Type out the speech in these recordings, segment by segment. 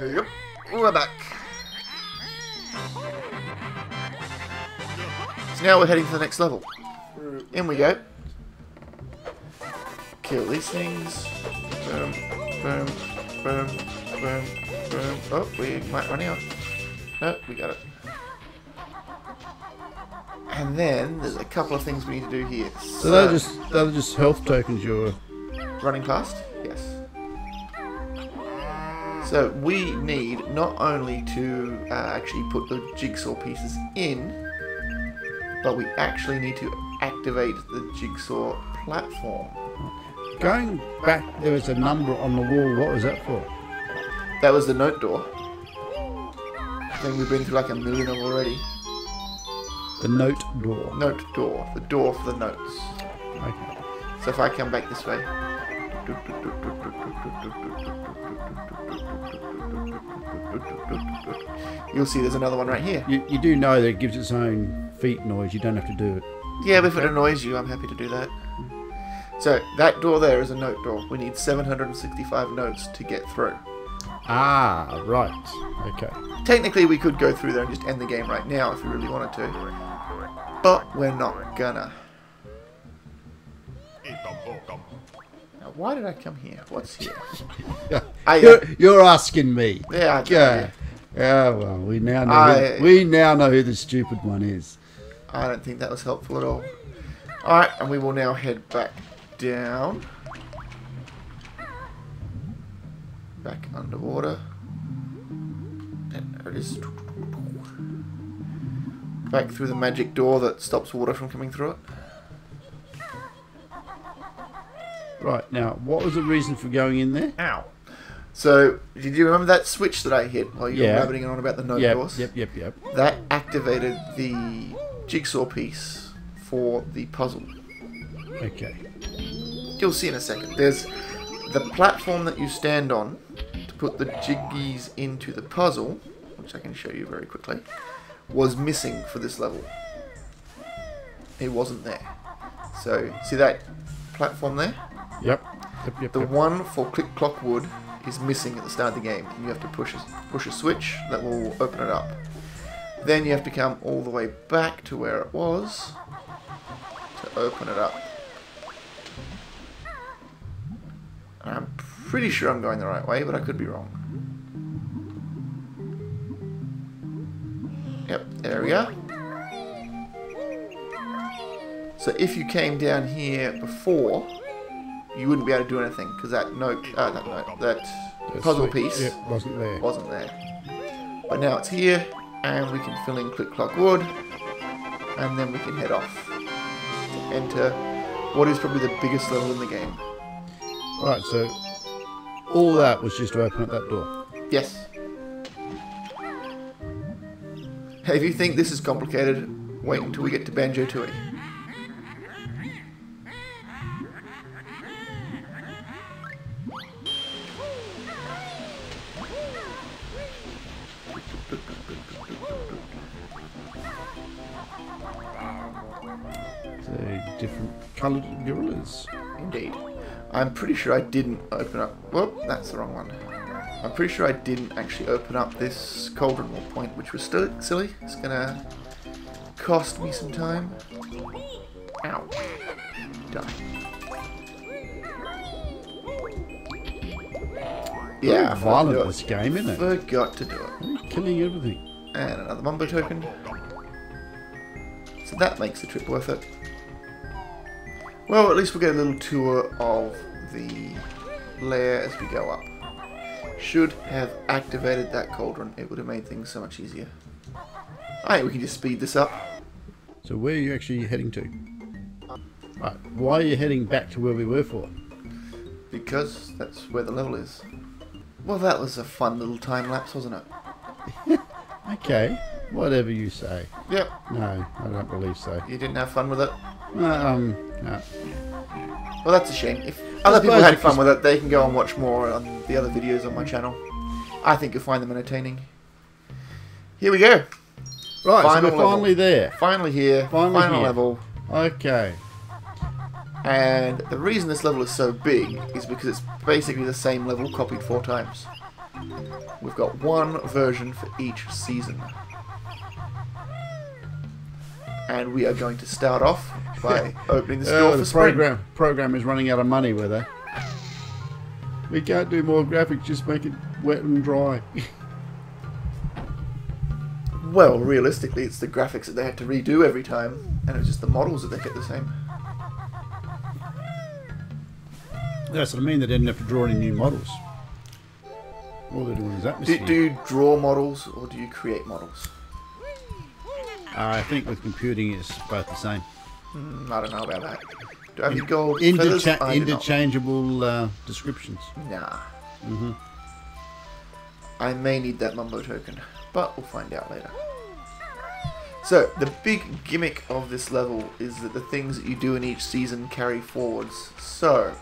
Yep, we're back. So now we're heading to the next level. In we go. Kill these things. Boom, boom, boom, boom, boom. Oh, we might run out. No, we got it. And then there's a couple of things we need to do here. So they're just health tokens you're running past? Yes. So we need not only to actually put the jigsaw pieces in, but we actually need to activate the jigsaw platform. going back. There was a number on the wall. What was that for? That was the note door. I think we've been through like 1 million of them already. The note door. Note door. The door for the notes. Okay. So if I come back this way. You'll see there's another one right here. You do know that it gives its own feet noise. You don't have to do it. Yeah, but if it annoys you, I'm happy to do that. So that door there is a note door. We need 765 notes to get through. Ah, right. Okay. Technically, we could go through there and just end the game right now if we really wanted to. But we're not gonna. Now, why did I come here? What's here? You're asking me. Yeah. Yeah. Yeah. Well, we now know. We now know who the stupid one is. I don't think that was helpful at all. All right, and we will now head back down. Back underwater. And there it is. Back through the magic door that stops water from coming through it. Right, now, what was the reason for going in there? Ow. So, did you remember that switch that I hit while you were rabbiting on about the note doors? Yep. That activated the jigsaw piece for the puzzle. Okay. You'll see in a second. There's the platform that you stand on to put the jiggies into the puzzle, which I can show you very quickly, was missing for this level. It wasn't there. So, see that platform there? Yep. The one for Click Clock Wood is missing at the start of the game. You have to push a switch that will open it up. Then you have to come all the way back to where it was to open it up. And I'm pretty sure I'm going the right way, but I could be wrong. Yep, there we are. So if you came down here before, you wouldn't be able to do anything because that puzzle piece wasn't there. But now it's here, and we can fill in Click Clock Wood, and then we can head off to enter what is probably the biggest level in the game. Right, so all that was just to open up that door. Yes. Hey, if you think this is complicated, wait until we get to Banjo Kazooie. So different coloured gorillas. Indeed. I'm pretty sure I didn't open up... Well, that's the wrong one. I'm pretty sure I didn't actually open up this cauldron wall point, which was still silly. It's gonna cost me some time. Ow. Die. Yeah, violent this game, isn't it? Forgot to do it. Killing everything. And another Mumbo token. So that makes the trip worth it. Well, at least we'll get a little tour of the lair as we go up. Should have activated that cauldron. It would have made things so much easier. Alright, we can just speed this up. So where are you actually heading to? Right, why are you heading back to where we were for? Because that's where the level is. Well, that was a fun little time lapse, wasn't it? Okay, whatever you say. Yep. No, I don't believe so. You didn't have fun with it? No. Well, that's a shame. If other people had fun with it, they can go and watch more on the other videos on my channel. I think you'll find them entertaining. Here we go. Right, so we're finally there. Finally here. Final level. Okay. And the reason this level is so big is because it's basically the same level copied 4 times. We've got one version for each season. And we are going to start off by opening this door for the spring. program is running out of money, were they? We can't do more graphics, just make it wet and dry. Well, realistically, it's the graphics that they had to redo every time, and it was just the models that they kept the same. That's what I mean, they didn't have to draw any new models. All they're doing is atmosphere. Do you draw models, or do you create models? I think with computing it's both the same. I don't know about that. Do I have any gold feathers? I do not. Interchangeable descriptions. Nah. I may need that mumbo token, but we'll find out later. So, the big gimmick of this level is that the things that you do in each season carry forwards. So,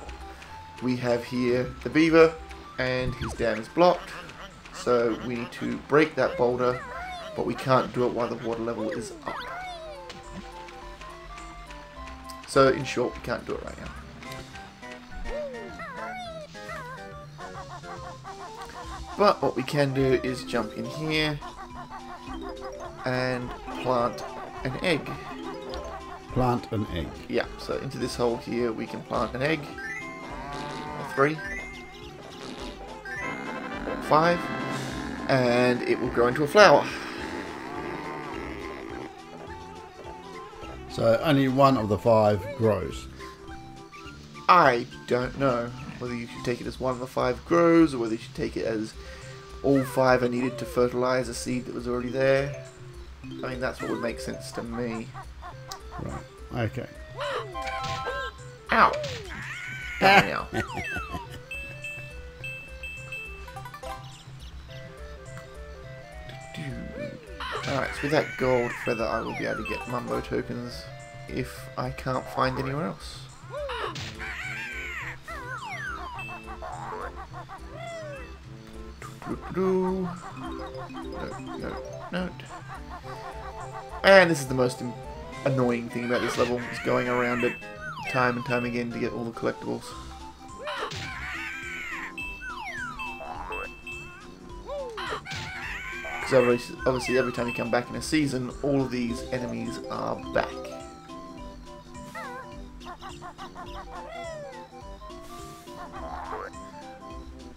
we have here the beaver, and his dam is blocked. So, we need to break that boulder, but we can't do it while the water level is up. So, in short, we can't do it right now. But what we can do is jump in here and plant an egg. Plant an egg. Yeah, so into this hole here we can plant an egg. 3, 5, and it will grow into a flower. So only one of the 5 grows. I don't know whether you should take it as one of the 5 grows, or whether you should take it as all 5 are needed to fertilize a seed that was already there. I mean, that's what would make sense to me. Right, okay. Ow! Ow. Alright, so with that gold feather I will be able to get mumbo tokens if I can't find anywhere else. No. And this is the most annoying thing about this level, is going around it time and time again to get all the collectibles. Because obviously every time you come back in a season, all of these enemies are back.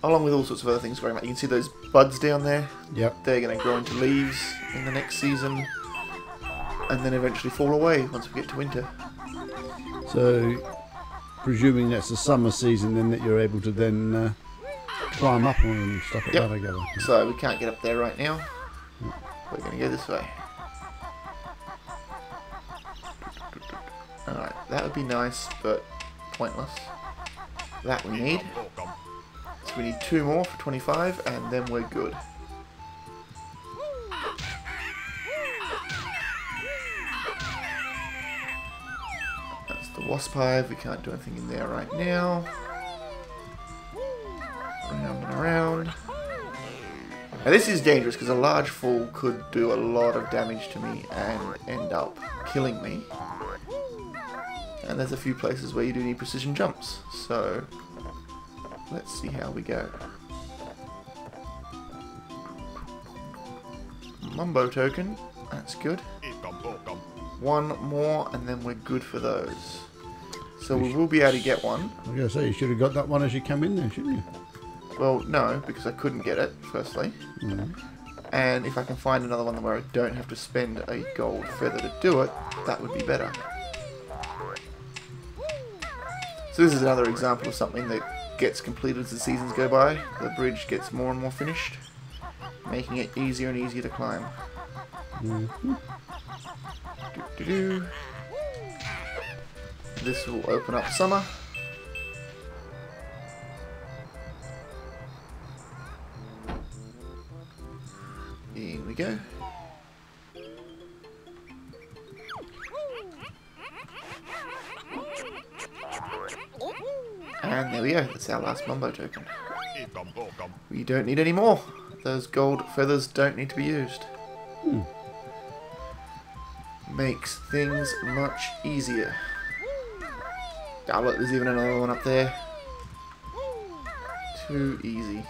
Along with all sorts of other things growing back. You can see those buds down there. Yep. They're going to grow into leaves in the next season, and then eventually fall away once we get to winter. So, presuming that's the summer season, then that you're able to then climb up on and stuff like that, I gather. So we can't get up there right now. We're going to go this way. Alright, that would be nice, but pointless. That we need. So we need 2 more for 25, and then we're good. That's the wasp hive. We can't do anything in there right now. Round and around. Now this is dangerous because a large fall could do a lot of damage to me and end up killing me. And there's a few places where you do need precision jumps, so let's see how we go. Mumbo token, that's good. 1 more and then we're good for those. So we will be able to get one. I was going to say, you should have got that one as you come in there, shouldn't you? Well, no, because I couldn't get it, firstly. And if I can find another one where I don't have to spend a gold feather to do it, that would be better. So this is another example of something that gets completed as the seasons go by. The bridge gets more and more finished, making it easier and easier to climb. This will open up summer. In we go. And there we go, that's our last mumbo token. We don't need any more. Those gold feathers don't need to be used. Makes things much easier. Oh look, there's even another one up there. Too easy.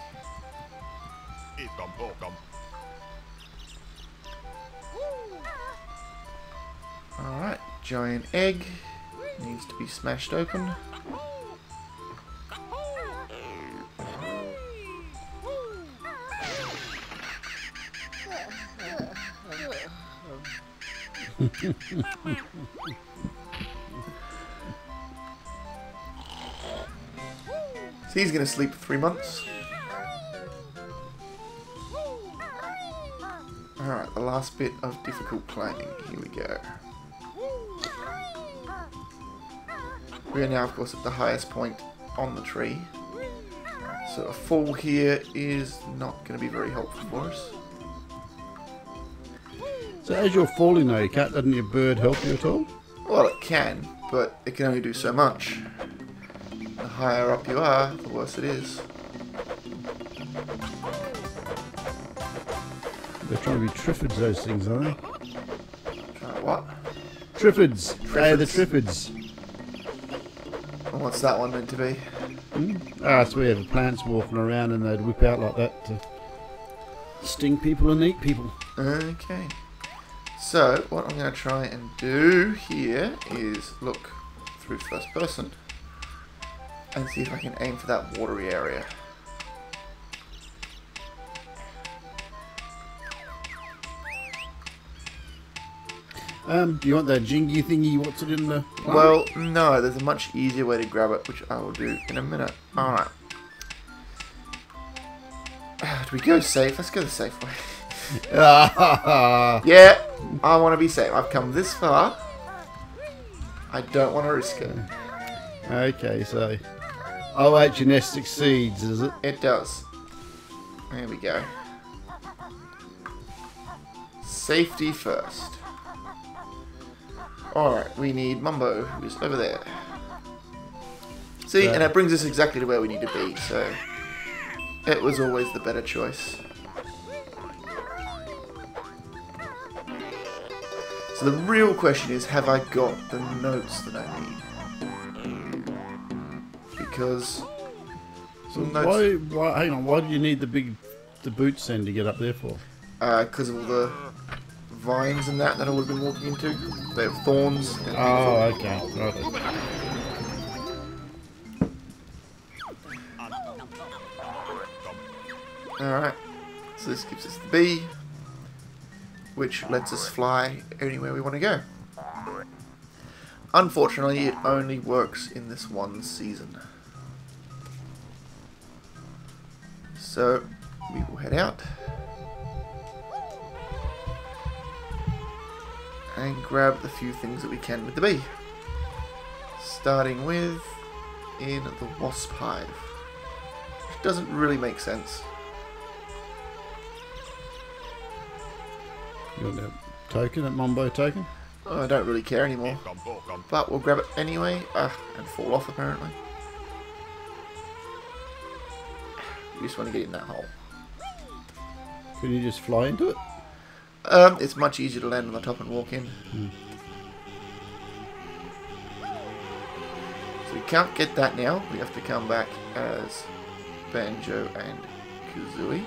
Alright, giant egg needs to be smashed open. So he's going to sleep for 3 months. Alright, the last bit of difficult climbing. Here we go. We are now, of course, at the highest point on the tree. So a fall here is not going to be very helpful for us. So as you're falling though, doesn't your bird help you at all? Well, it can, but it can only do so much. The higher up you are, the worse it is. They're trying to be triffids, those things, aren't they? Try what? Triffids. They're the triffids. And what's that one meant to be? It's where the plants walking around and they'd whip out like that to sting people and eat people. Okay. So, what I'm going to try and do here is look through first person and see if I can aim for that watery area. Do you want that jingy thingy? What's it in the plant? Well, no, there's a much easier way to grab it, which I will do in a minute. Alright. Do we go safe? Let's go the safe way. Yeah, I want to be safe. I've come this far. I don't want to risk it. Okay, so OH&S succeeds, is it? It does. There we go. Safety first. Alright, we need Mumbo, who's over there. See, and that brings us exactly to where we need to be, so it was always the better choice. So the real question is, have I got the notes that I need? Because So why do you need the boots then to get up there for? because of all the vines and that I would have been walking into. They have thorns. Oh, okay. Right. Alright, so this gives us the bee, which lets us fly anywhere we want to go. Unfortunately, it only works in this one season. So, we will head out and grab the few things that we can with the bee. Starting with in the wasp hive, which doesn't really make sense. You want that token, that Mumbo token? Oh, I don't really care anymore. But we'll grab it anyway. And fall off apparently. You just want to get in that hole. Can you just fly into it? It's much easier to land on the top and walk in. So we can't get that now. We have to come back as Banjo and Kazooie.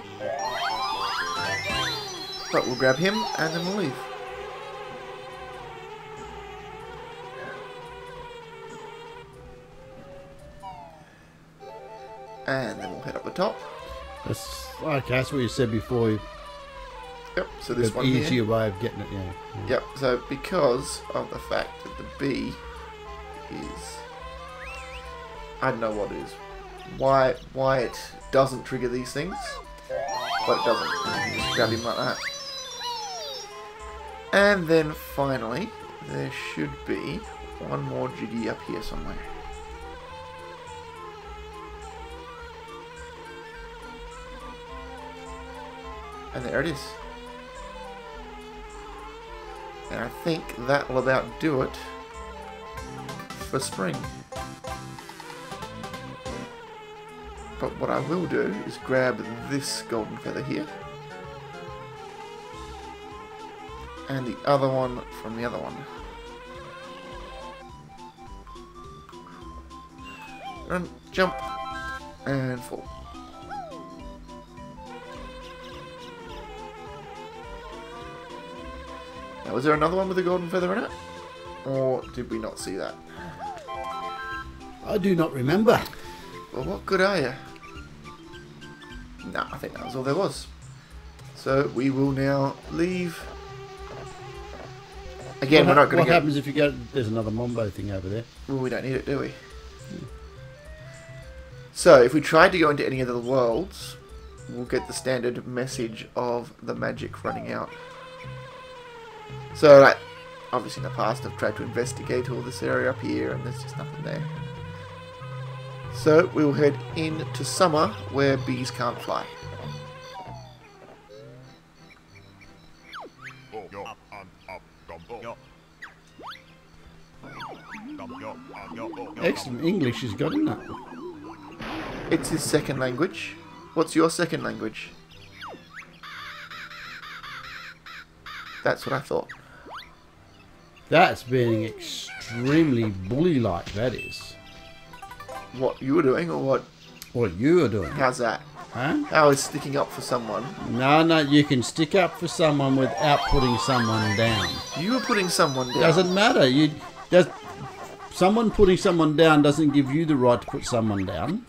But we'll grab him and then we'll leave. And then we'll head up the top. That's what you said before. Yep, so this one easier here. way of getting it, yeah. Yep, so because of the fact that the bee is... I don't know what it is. Why it doesn't trigger these things. But it doesn't. You can just grab him like that. And then finally, there should be one more Jiggy up here somewhere. And there it is. And I think that will about do it for spring. But what I will do is grab this golden feather here. And the other one from the other one. Run, jump, and fall. Now, was there another one with a golden feather in it? Or did we not see that? I do not remember. Well, what good are you? Nah, I think that was all there was. So we will now leave. Again, we're not going to What happens if you go... There's another Mombo thing over there. Well, we don't need it, do we? So, if we tried to go into any of the worlds, we'll get the standard message of the magic running out. So, like, obviously in the past I've tried to investigate all this area up here, and there's just nothing there. So, we'll head into summer, where bees can't fly. Excellent English he's got, isn't it? It's his second language. What's your second language? That's what I thought. That's being extremely bully-like, that is. What you were doing, or what? What you are doing. How's that? Huh? How is sticking up for someone? No, you can stick up for someone without putting someone down. You were putting someone down. Doesn't matter. Someone putting someone down doesn't give you the right to put someone down.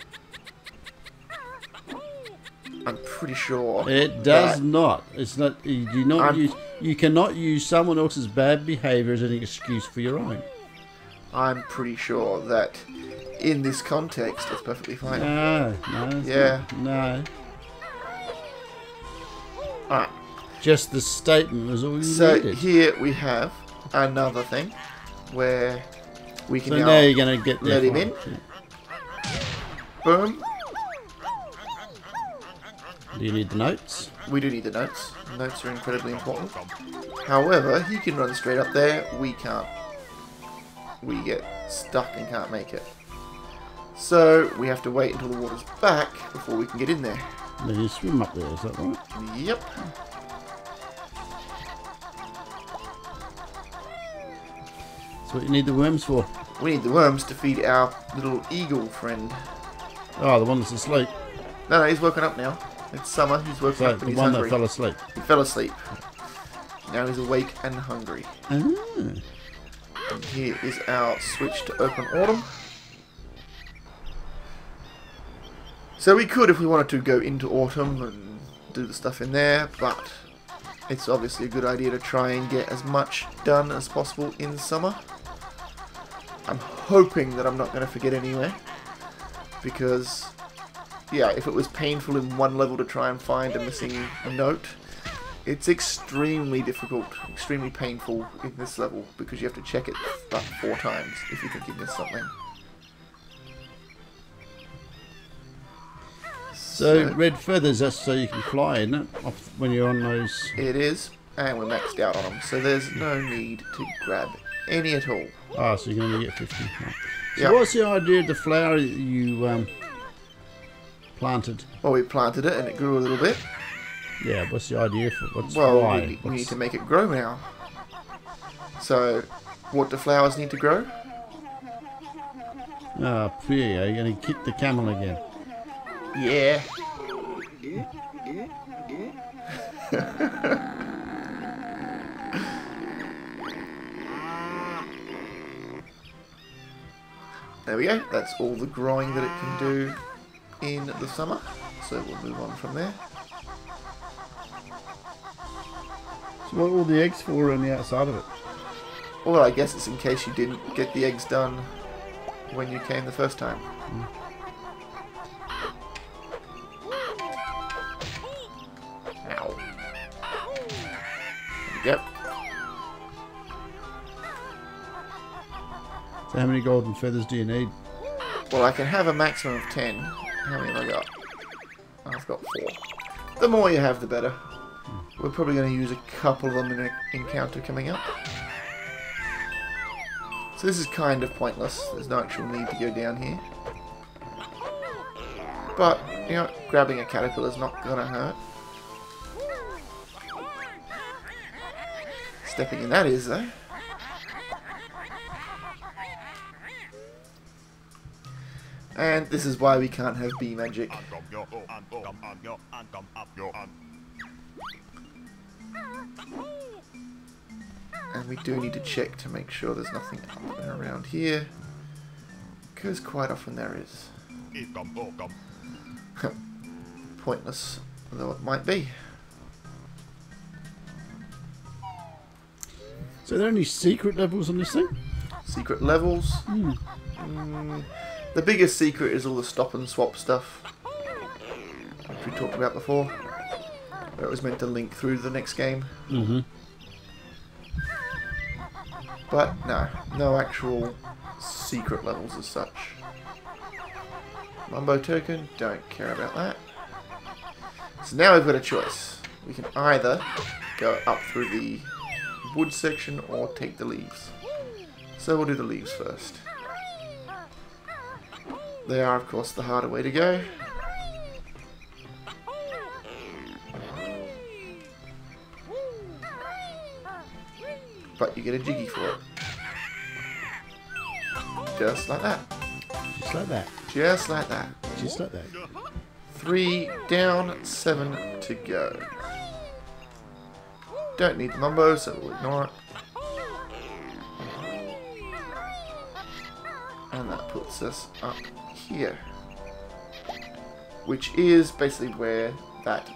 I'm pretty sure. It does not. It's not. You do not use. You cannot use someone else's bad behaviour as an excuse for your own. I'm pretty sure that in this context, it's perfectly fine. No. Yeah. No. Alright. Just the statement was all you So needed. here we have another thing where we can So now you're going to get let there. him in. Boom. Do you need the notes? We do need the notes. Notes are incredibly important. However, he can run straight up there. We can't. We get stuck and can't make it. So we have to wait until the water's back before we can get in there. Then you swim up there, is that right? Yep. That's what you need the worms for. We need the worms to feed our little eagle friend. Oh, the one that's asleep. No, he's woken up now. It's summer. He's woken So up and the he's one hungry. that fell asleep. He fell asleep. Now he's awake and hungry. Ah. And here is our switch to open autumn. So we could, if we wanted to, go into autumn and do the stuff in there, but it's obviously a good idea to try and get as much done as possible in summer. I'm hoping that I'm not going to forget anywhere, because, yeah, if it was painful in one level to try and find a missing note, it's extremely difficult, extremely painful in this level, because you have to check it about 4 times if you think you missed something. So red feathers, that's so you can fly, isn't it? Off when you're on those. It is, and we're maxed out on them, so there's no need to grab any at all. Ah, so you can only get 50. Right. So Yep. what's the idea of the flower that you planted? Well, we planted it and it grew a little bit. Yeah, what's the idea for what's Well, why? we need to make it grow now. So, what do flowers need to grow? Ah, yeah, you're going to kick the camel again. Yeah. There we go. That's all the growing that it can do in the summer. So we'll move on from there. So what are all the eggs for on the outside of it? Well, I guess it's in case you didn't get the eggs done when you came the first time. Ow. Yep. So how many golden feathers do you need? Well, I can have a maximum of 10. How many have I got? I've got 4. The more you have, the better. We're probably going to use a couple of them in an encounter coming up. So this is kind of pointless. There's no actual need to go down here. But, you know, grabbing a caterpillar is not going to hurt. Stepping in that is, though. And this is why we can't have bee magic. And we do need to check to make sure there's nothing up and around here. Because quite often there is. Pointless, though it might be. So are there any secret levels on this thing? Secret levels? The biggest secret is all the stop and swap stuff, which we talked about before, where it was meant to link through the next game. But no actual secret levels as such. Mumbo token, don't care about that. So now we've got a choice. We can either go up through the wood section or take the leaves. So we'll do the leaves first. They are, of course, the harder way to go. But you get a jiggy for it. Just like that. Just like that. Just like that. Just like that. 3 down, 7 to go. Don't need the mumbo, so we'll ignore it. And that puts us up here. Which is basically where that...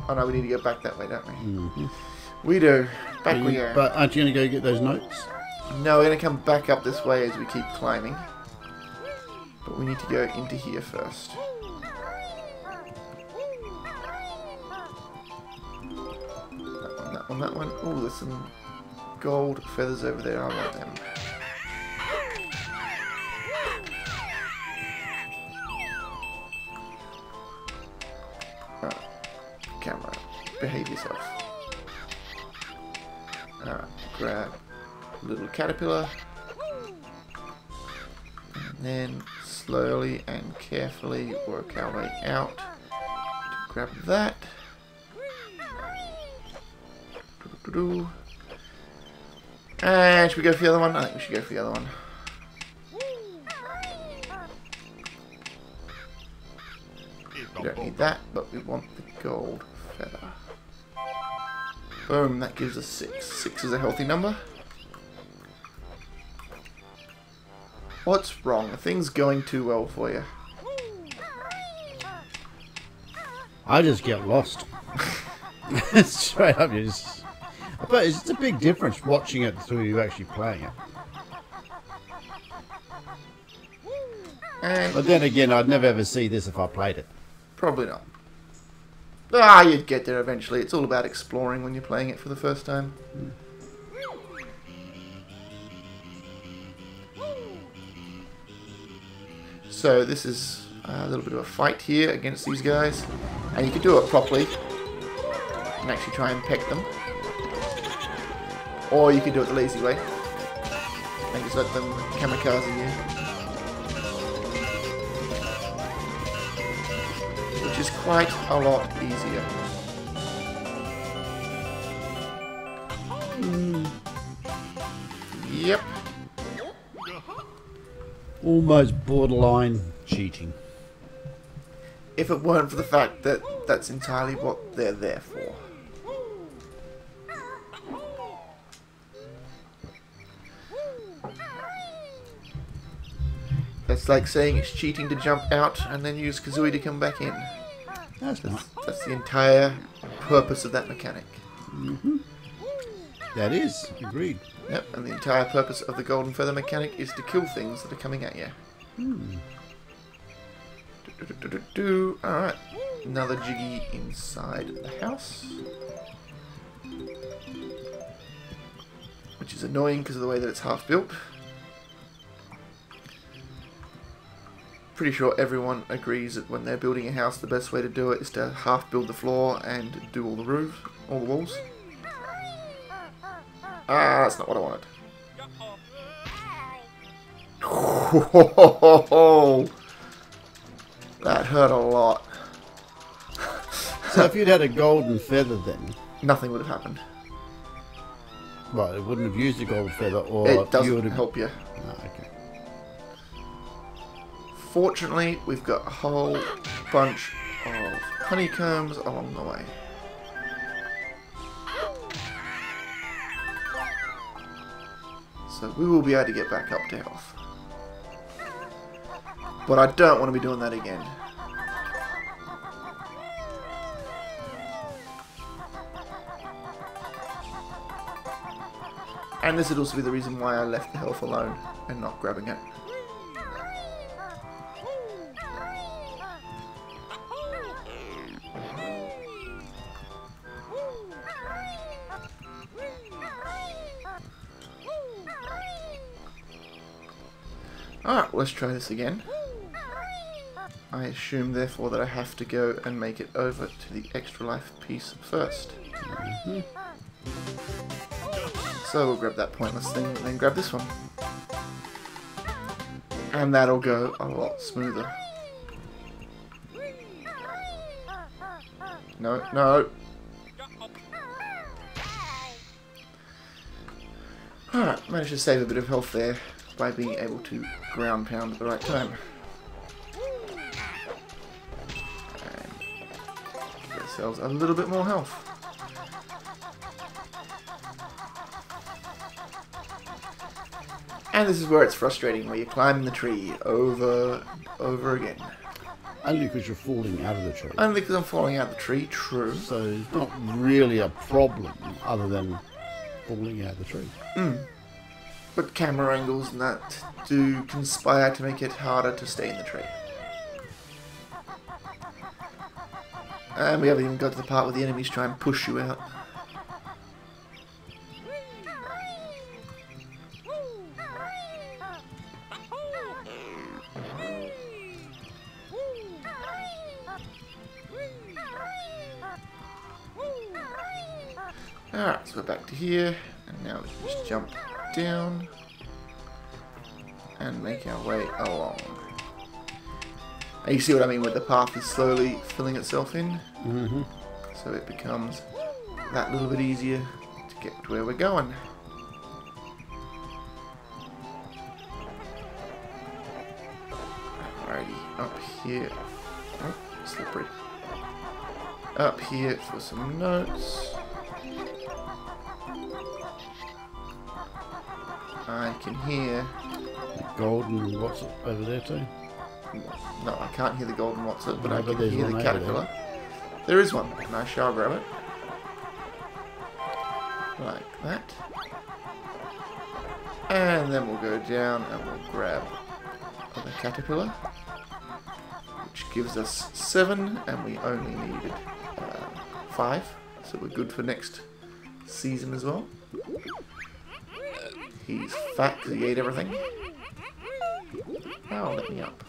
Oh no, we need to go back that way, don't we? We do. Back we go. But aren't you going to go get those notes? No, we're going to come back up this way as we keep climbing. But we need to go into here first. That one. Oh, there's some gold feathers over there. I want them. Alright. Camera. Behave yourself. Alright. Grab a little caterpillar. And then slowly and carefully work our way out to grab that. And should we go for the other one? I think we should go for the other one. We don't need that, but we want the gold feather. Boom, that gives us 6. 6 is a healthy number. What's wrong? Are things going too well for you? I just get lost. Straight up, you just... But it's a big difference watching it through you actually playing it. But then again, I'd never ever see this if I played it. Probably not. Ah, you'd get there eventually. It's all about exploring when you're playing it for the first time. So this is a little bit of a fight here against these guys. And you can do it properly and actually try and peck them. Or you can do it the lazy way and just let them kamikaze you. Which is quite a lot easier. Yep. Almost borderline cheating. If it weren't for the fact that that's entirely what they're there for. That's like saying it's cheating to jump out and then use Kazooie to come back in. That's the entire purpose of that mechanic. That is, agreed. Yep, and the entire purpose of the golden feather mechanic is to kill things that are coming at you. Alright, another jiggy inside the house. Which is annoying because of the way that it's half built. Pretty sure everyone agrees that when they're building a house, the best way to do it is to half build the floor and do all the roof, all the walls. Ah, that's not what I wanted. Oh, that hurt a lot. So if you'd had a golden feather then... Nothing would have happened. Well, it wouldn't have used a golden feather, or it doesn't you would have... help you. Oh, okay. Fortunately, we've got a whole bunch of honeycombs along the way. So we will be able to get back up to health. But I don't want to be doing that again. And this would also be the reason why I left the health alone and not grabbing it. Alright, let's try this again. I assume therefore that I have to go and make it over to the extra life piece first. So we'll grab that pointless thing and then grab this one. And that'll go a lot smoother. No, no. Alright, managed to save a bit of health there by being able to ground pound at the right time. And give ourselves a little bit more health. And this is where it's frustrating, where you climb the tree over again. Only because you're falling out of the tree. Only because I'm falling out of the tree, true. So it's not really a problem other than falling out of the tree. But camera angles and that do conspire to make it harder to stay in the tree. And we haven't even got to the part where the enemies try and push you out. Alright, so we're back to here, and now we can just jump down and make our way along. And you see what I mean, where the path is slowly filling itself in? So it becomes that little bit easier to get to where we're going. Alrighty, up here. Oh, slippery. Up here for some notes. I can hear The golden what's over there too? No, I can't hear the golden what's it, but No, I but can there's hear the one over caterpillar. There is one, and I shall grab it. Like that. And then we'll go down and we'll grab the caterpillar, which gives us 7, and we only needed 5, so we're good for next season as well. He's fat because he ate everything. Oh, let me up.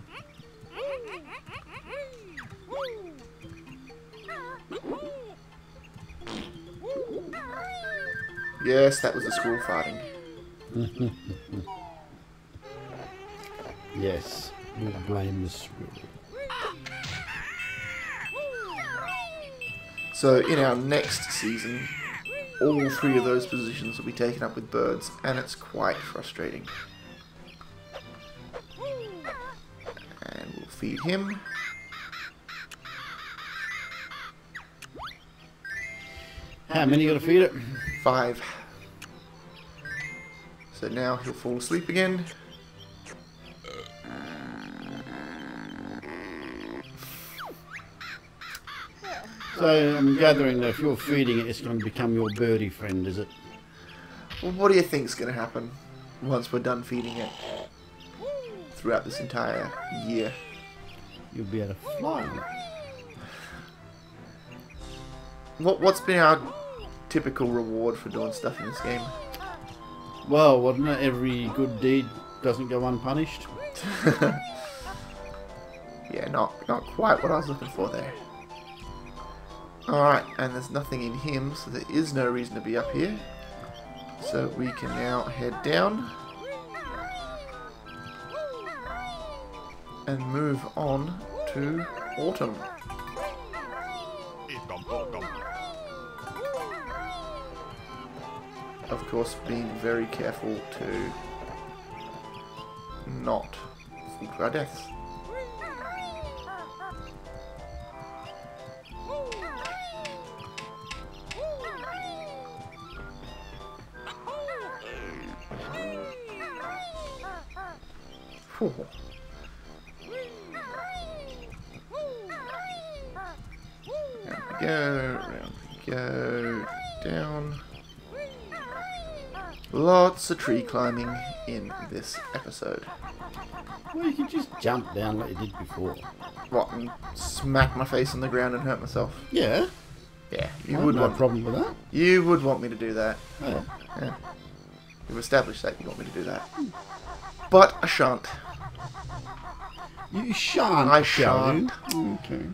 Yes, that was the squirrel farting. Yes, we'll blame the squirrel. So in our next season, all 3 of those positions will be taken up with birds, and it's quite frustrating. And we'll feed him. How many you got to feed it? 5. So now he'll fall asleep again. So I'm gathering that if you're feeding it, it's going to become your birdie friend, is it? Well, what do you think's going to happen once we're done feeding it throughout this entire year? You'll be able to fly on it. What's been our typical reward for doing stuff in this game? Well, wasn't it every good deed doesn't go unpunished? Yeah, not quite what I was looking for there. Alright, and there's nothing in him, so there is no reason to be up here. So we can now head down and move on to autumn. Of course, being very careful to not fall to our deaths. Cool. Round we go, down. Lots of tree climbing in this episode. Well, you can just jump down like you did before. What, and smack my face on the ground and hurt myself? Yeah. Yeah, I have no problem with that. You would want me to do that. Yeah. Yeah. We've established that you want me to do that. But I shan't. You shan't. I shan't. Okay.